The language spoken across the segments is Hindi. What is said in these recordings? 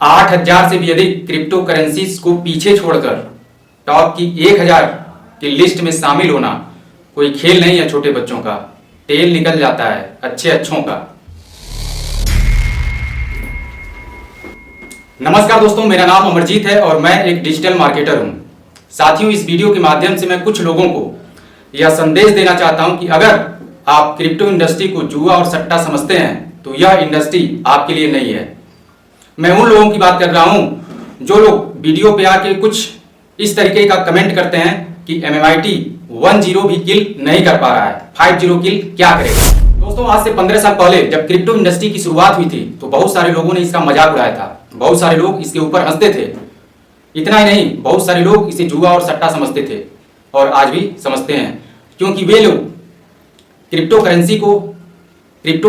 8,000 से भी अधिक क्रिप्टो करेंसीज को पीछे छोड़कर टॉप की 1,000 की लिस्ट में शामिल होना कोई खेल नहीं है छोटे बच्चों का। तेल निकल जाता है अच्छे अच्छों का। नमस्कार दोस्तों, मेरा नाम अमरजीत है और मैं एक डिजिटल मार्केटर हूं। साथियों, इस वीडियो के माध्यम से मैं कुछ लोगों को यह संदेश देना चाहता हूं कि अगर आप क्रिप्टो इंडस्ट्री को जुआ और सट्टा समझते हैं तो यह इंडस्ट्री आपके लिए नहीं है। मैं उन लोगों की बात कर रहा हूं जो लोग वीडियो पे आके कुछ इस तरीके का कमेंट करते हैं कि MMIT 10 भी किल नहीं कर पा रहा है, 50 किल क्या करेगा। दोस्तों, आज से 15 साल पहले जब क्रिप्टो इंडस्ट्री की शुरुआत हुई थी तो बहुत सारे लोगों ने इसका मजाक उड़ाया था। बहुत सारे लोग इसके ऊपर हंसते थे। इतना ही नहीं, बहुत सारे लोग इसे जुआ और सट्टा समझते थे और आज भी समझते हैं, क्योंकि वे लोग क्रिप्टो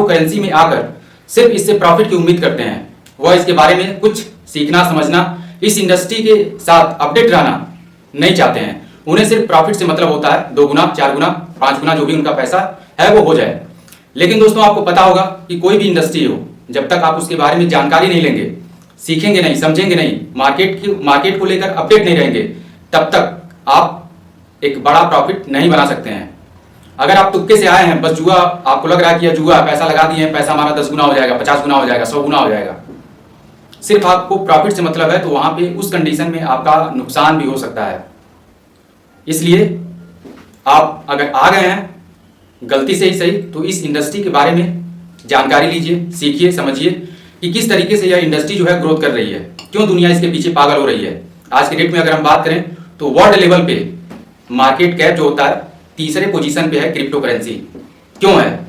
करेंसी में आकर सिर्फ इससे प्रॉफिट की उम्मीद करते हैं। वह इसके बारे में कुछ सीखना समझना, इस इंडस्ट्री के साथ अपडेट रहना नहीं चाहते हैं। उन्हें सिर्फ प्रॉफिट से मतलब होता है, 2 गुना 4 गुना 5 गुना जो भी उनका पैसा है वो हो जाए। लेकिन दोस्तों, आपको पता होगा कि कोई भी इंडस्ट्री हो, जब तक आप उसके बारे में जानकारी नहीं लेंगे, सीखेंगे नहीं, समझेंगे नहीं, मार्केट को लेकर अपडेट नहीं रहेंगे, तब तक आप एक बड़ा प्रॉफिट नहीं बना सकते हैं। अगर आप तुक्के से आए हैं, बस जुआ, आपको लग रहा है कि यह जुआ, पैसा लगा दिए हैं, पैसा हमारा 10 गुना हो जाएगा, 50 गुना हो जाएगा, 100 गुना हो जाएगा, सिर्फ आपको प्रॉफिट से मतलब है, तो वहां पे उस कंडीशन में आपका नुकसान भी हो सकता है। इसलिए आप अगर आ गए हैं गलती से ही सही, तो इस इंडस्ट्री के बारे में जानकारी लीजिए, सीखिए, समझिए कि किस तरीके से यह इंडस्ट्री जो है ग्रोथ कर रही है, क्यों दुनिया इसके पीछे पागल हो रही है। आज के डेट में अगर हम बात करें तो वर्ल्ड लेवल पे मार्केट कैप जो होता है, तीसरे पोजीशन पे है क्रिप्टो करेंसी। क्यों है,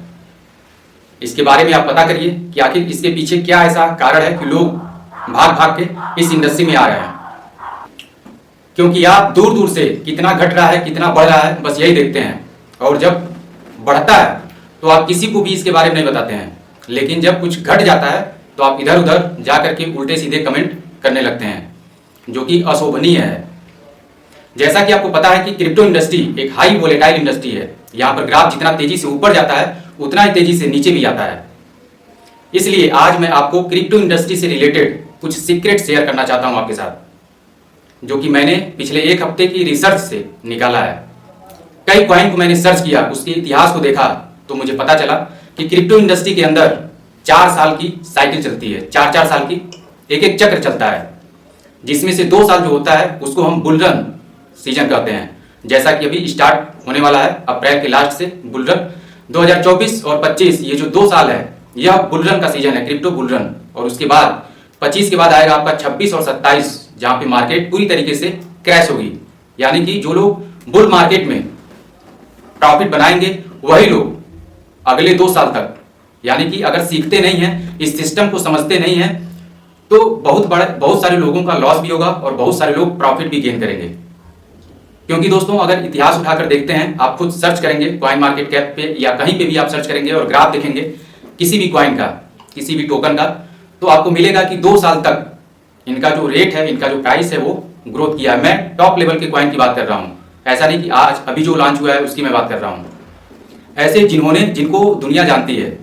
इसके बारे में आप पता करिए कि आखिर इसके पीछे क्या ऐसा कारण है कि लोग भाग भाग के इस इंडस्ट्री में आ रहे हैं। क्योंकि आप दूर दूर से कितना घट रहा है, कितना बढ़ रहा है, बस यही देखते हैं। और जब बढ़ता है तो आप किसी को भी इसके बारे में नहीं बताते हैं, लेकिन जब कुछ घट जाता है तो आप इधर उधर जा करके उल्टे सीधे कमेंट करने लगते हैं, जो कि अशोभनीय है। जैसा कि आपको पता है कि क्रिप्टो इंडस्ट्री एक हाई वोलेटाइल इंडस्ट्री है। यहाँ पर ग्राफ जितना तेजी से ऊपर जाता है उतना ही तेजी से नीचे भी आता है। इसलिए आज मैं आपको क्रिप्टो इंडस्ट्री से रिलेटेड कुछ सीक्रेट शेयर करना चाहता हूं आपके साथ, जो कि मैंने पिछले 1 हफ्ते की रिसर्च से निकाला है। कई कॉइन को मैंने सर्च किया, उसके इतिहास को देखा, तो मुझे पता चला कि क्रिप्टो इंडस्ट्री के अंदर 4 साल की साइकिल चलती है। 4-4 साल की एक चक्र चलता है, जिसमें से 2 साल जो होता है उसको हम बुलरन सीजन कहते हैं। जैसा कि अभी स्टार्ट होने वाला है अप्रैल के लास्ट से बुलरन, 2024 और 25 ये जो 2 साल है यह बुलरन का सीजन है, क्रिप्टो बुलरन। और उसके बाद 25 के बाद आएगा आपका 26 और 27, जहां पे मार्केट पूरी तरीके से क्रैश होगी। यानी कि जो लोग बुल मार्केट में प्रॉफिट बनाएंगे वही लोग अगले 2 साल तक, यानी कि अगर सीखते नहीं हैं, इस सिस्टम को समझते नहीं हैं, तो बहुत सारे लोगों का लॉस भी होगा और बहुत सारे लोग प्रॉफिट भी गेन करेंगे। क्योंकि दोस्तों, अगर इतिहास उठाकर देखते हैं, आप खुद सर्च करेंगे कॉइन मार्केट कैप पे या कहीं पे भी आप सर्च करेंगे और ग्राफ देखेंगे किसी भी कॉइन का, किसी भी टोकन का, तो आपको मिलेगा कि 2 साल तक इनका जो रेट है, इनका जो प्राइस है वो ग्रोथ किया है। मैं टॉप लेवल के कॉइन की बात कर रहा हूं, ऐसा नहीं कि आज अभी जो लॉन्च हुआ है उसकी मैं बात कर रहा हूं। ऐसे जिनको दुनिया जानती है,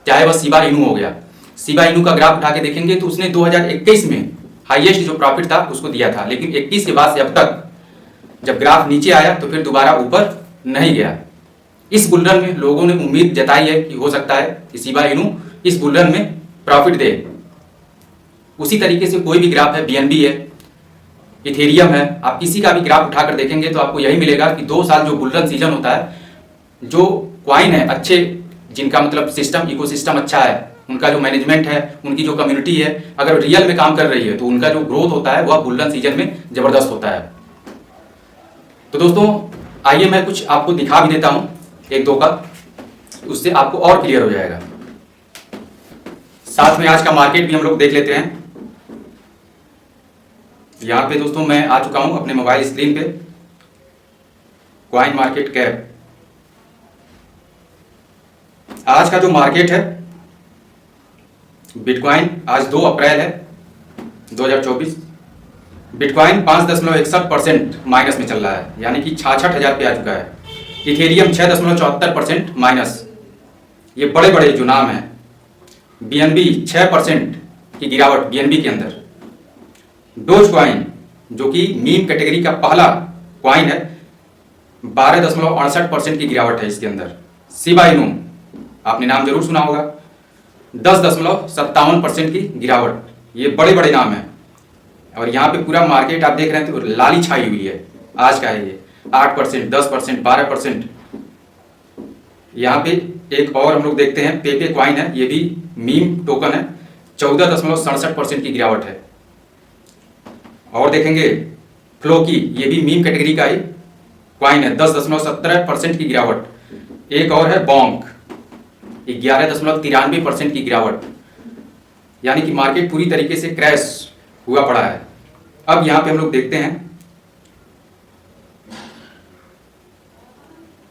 चाहे वह शिबा इनू हो गया। शिबा इनू का ग्राफ उठा के देखेंगे तो उसने 2021 में हाईएस्ट जो प्रॉफिट था उसको दिया था, लेकिन 21 के बाद से अब तक जब ग्राफ नीचे आया तो फिर दोबारा ऊपर नहीं गया। इस बुलरन में लोगों ने उम्मीद जताई है कि हो सकता है कि शिबा इनू इस बुलरन में प्रॉफिट दे। उसी तरीके से कोई भी ग्राफ है, BNB है, इथेरियम है, आप किसी का भी ग्राफ उठाकर देखेंगे तो आपको यही मिलेगा कि 2 साल जो बुलरन सीजन होता है, जो क्वाइन है अच्छे, जिनका मतलब सिस्टम इकोसिस्टम अच्छा है, उनका जो मैनेजमेंट है, उनकी जो कम्युनिटी है, अगर रियल में काम कर रही है तो उनका जो ग्रोथ होता है वह बुलरन सीजन में जबरदस्त होता है। तो दोस्तों, आइए मैं कुछ आपको दिखा भी देता हूं 1-2 का, उससे आपको और क्लियर हो जाएगा। साथ में आज का मार्केट भी हम लोग देख लेते हैं। यहां पे दोस्तों मैं आ चुका हूं अपने मोबाइल स्क्रीन पे, कॉइन मार्केट कैप। आज का जो मार्केट है, बिटकॉइन आज 2 अप्रैल है 2024, बिटकॉइन 5.61% माइनस में चल रहा है, यानी कि 66,000 पे आ चुका है। इथेरियम 6.74% माइनस, ये बड़े बड़े जो नाम हैं। BNB 6% की गिरावट BNB के अंदर, डोज कॉइन जो कि मीम कैटेगरी का पहला कॉइन है, 12.68% की गिरावट है इसके अंदर। शिबा इनू आपने नाम जरूर सुना होगा, 10.57% की गिरावट। ये बड़े बड़े नाम हैं और यहाँ पे पूरा मार्केट आप देख रहे हैं तो लाली छाई हुई है। आज का है ये 8%, 10%, 12%। यहाँ पे एक और हम लोग देखते हैं पेपे क्वाइन है, ये भी मीम टोकन है, 14.67% की गिरावट है। और देखेंगे फ्लोकी, ये भी मीम कैटेगरी का ही क्वाइन है, 10.17% की गिरावट। एक और है बॉन्क, 11.93% की गिरावट। यानी कि मार्केट पूरी तरीके से क्रैश हुआ पड़ा है। अब यहां पे हम लोग देखते हैं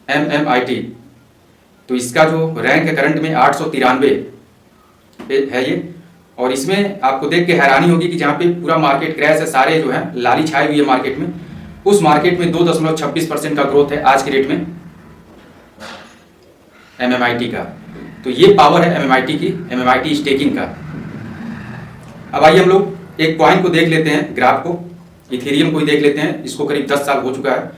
MMIT, तो इसका जो रैंक है करंट में 893 है ये। और इसमें आपको देख के हैरानी होगी कि जहां पे पूरा मार्केट क्रैश है, सारे जो है लाली छाई हुई है मार्केट में, उस मार्केट में 2.26% का ग्रोथ है आज के रेट में MMIT का। तो ये पावर है MMIT की, MMIT स्टेकिंग का। अब आइए हम लोग एक कॉइन को देख लेते हैं, ग्राफ को, इथेरियम को ही देख लेते हैं। इसको करीब 10 साल हो चुका है।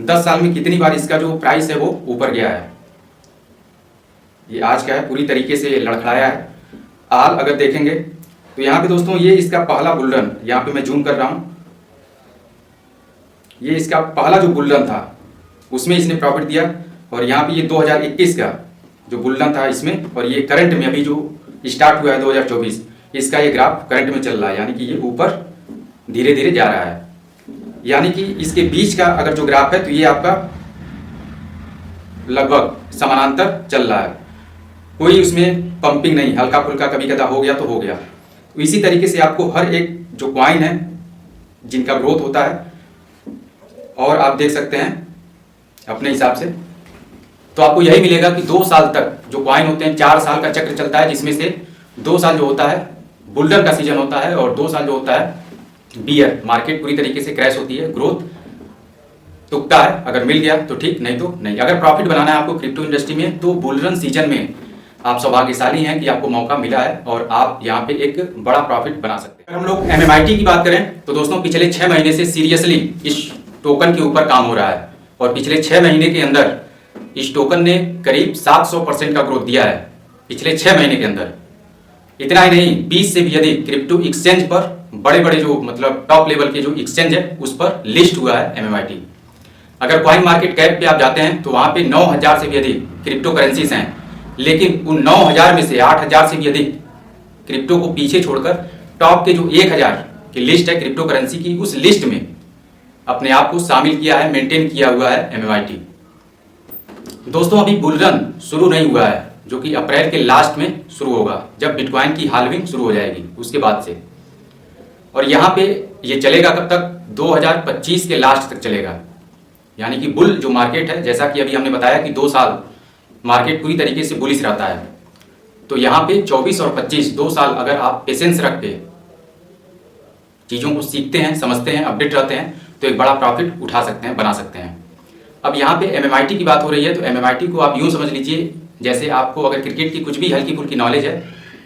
10 साल में कितनी बार इसका जो प्राइस है वो ऊपर गया है। ये आज का है, पूरी तरीके से लड़खड़ाया है। आल अगर देखेंगे तो यहाँ पे दोस्तों ये इसका पहला बुल रन, यहाँ पे मैं जूम कर रहा हूँ, ये इसका पहला जो बुल रन था उसमें इसने प्रॉफिट दिया। और यहाँ पे ये 2021 का जो बुल रन था इसमें, और ये करंट में अभी जो स्टार्ट हुआ है 2024, इसका ये ग्राफ करंट में चल रहा है। यानी कि ये ऊपर धीरे धीरे जा रहा है। यानी कि इसके बीच का अगर जो ग्राफ है तो ये आपका लगभग समानांतर चल रहा है, कोई उसमें पंपिंग नहीं, हल्का फुल्का कभी कदा हो गया तो हो गया। तो इसी तरीके से आपको हर एक जो कॉइन है जिनका ग्रोथ होता है, और आप देख सकते हैं अपने हिसाब से, तो आपको यही मिलेगा कि 2 साल तक जो कॉइन होते हैं, 4 साल का चक्र चलता है, जिसमें से 2 साल जो होता है बुलडन का सीजन होता है और 2 साल जो होता है बियर, मार्केट पूरी तरीके से क्रैश होती है। ग्रोथ तुकता है, अगर मिल गया तो ठीक, नहीं तो नहीं। अगर प्रॉफिट बनाना है आपको क्रिप्टो इंडस्ट्री में, तो बुलरन सीजन में आप सौभाग्यशाली हैं कि आपको मौका मिला है और आप यहाँ पे एक बड़ा प्रॉफिट बना सकते हैं। अगर हम लोग MMIT की बात करें तो दोस्तों पिछले 6 महीने से सीरियसली इस टोकन के ऊपर काम हो रहा है, और पिछले 6 महीने के अंदर इस टोकन ने करीब 700% का ग्रोथ दिया है पिछले 6 महीने के अंदर। इतना ही नहीं, 20 से भी अधिक क्रिप्टो एक्सचेंज पर, बड़े बड़े जो मतलब टॉप लेवल के जो एक्सचेंज है उस पर लिस्ट हुआ है MMIT। अगर कॉइन मार्केट कैप पे आप जाते हैं तो वहां पे 9000 से भी अधिक क्रिप्टो करेंसीज हैं, लेकिन उन 9000 में से 8000 से भी अधिक क्रिप्टो को पीछे छोड़कर टॉप के जो 1000 की लिस्ट है क्रिप्टो करेंसी की, उस लिस्ट में अपने आप को शामिल किया है, मेंटेन किया हुआ है MMIT। दोस्तों अभी बुलरन शुरू नहीं हुआ है, जो कि अप्रैल के लास्ट में शुरू होगा, जब बिटकॉइन की हाल्विंग शुरू हो जाएगी उसके बाद से। और यहाँ पे ये चलेगा कब तक? 2025 के लास्ट तक चलेगा। यानी कि बुल जो मार्केट है, जैसा कि अभी हमने बताया कि 2 साल मार्केट पूरी तरीके से बुलिश रहता है, तो यहाँ पे 24 और 25 2 साल अगर आप पेशेंस रख के चीज़ों को सीखते हैं, समझते हैं, अपडेट रहते हैं, तो एक बड़ा प्रॉफिट उठा सकते हैं, बना सकते हैं। अब यहाँ पे MMIT की बात हो रही है, तो MMIT को आप यूँ समझ लीजिए, जैसे आपको अगर क्रिकेट की कुछ भी हल्की फुल्की नॉलेज है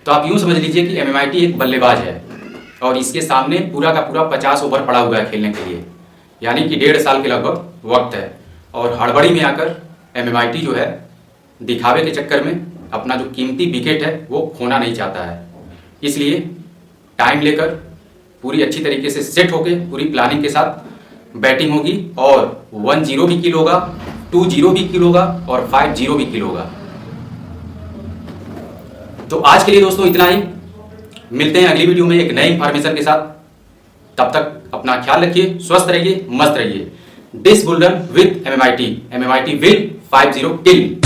तो आप यूँ समझ लीजिए कि MMIT एक बल्लेबाज है और इसके सामने पूरा का पूरा 50 ओवर पड़ा हुआ है खेलने के लिए। यानी कि 1.5 साल के लगभग वक्त है, और हड़बड़ी में आकर MMIT जो है दिखावे के चक्कर में अपना जो कीमती विकेट है वो खोना नहीं चाहता है। इसलिए टाइम लेकर पूरी अच्छी तरीके से सेट होके पूरी प्लानिंग के साथ बैटिंग होगी, और 1-0 भी किल होगा, 2-0 भी किल होगा और 5-0 भी किल होगा। तो आज के लिए दोस्तों इतना ही, मिलते हैं अगली वीडियो में एक नई इंफॉर्मेशन के साथ। तब तक अपना ख्याल रखिए, स्वस्थ रहिए, मस्त रहिए। This bull run with MMIT, MMIT will 50 kill.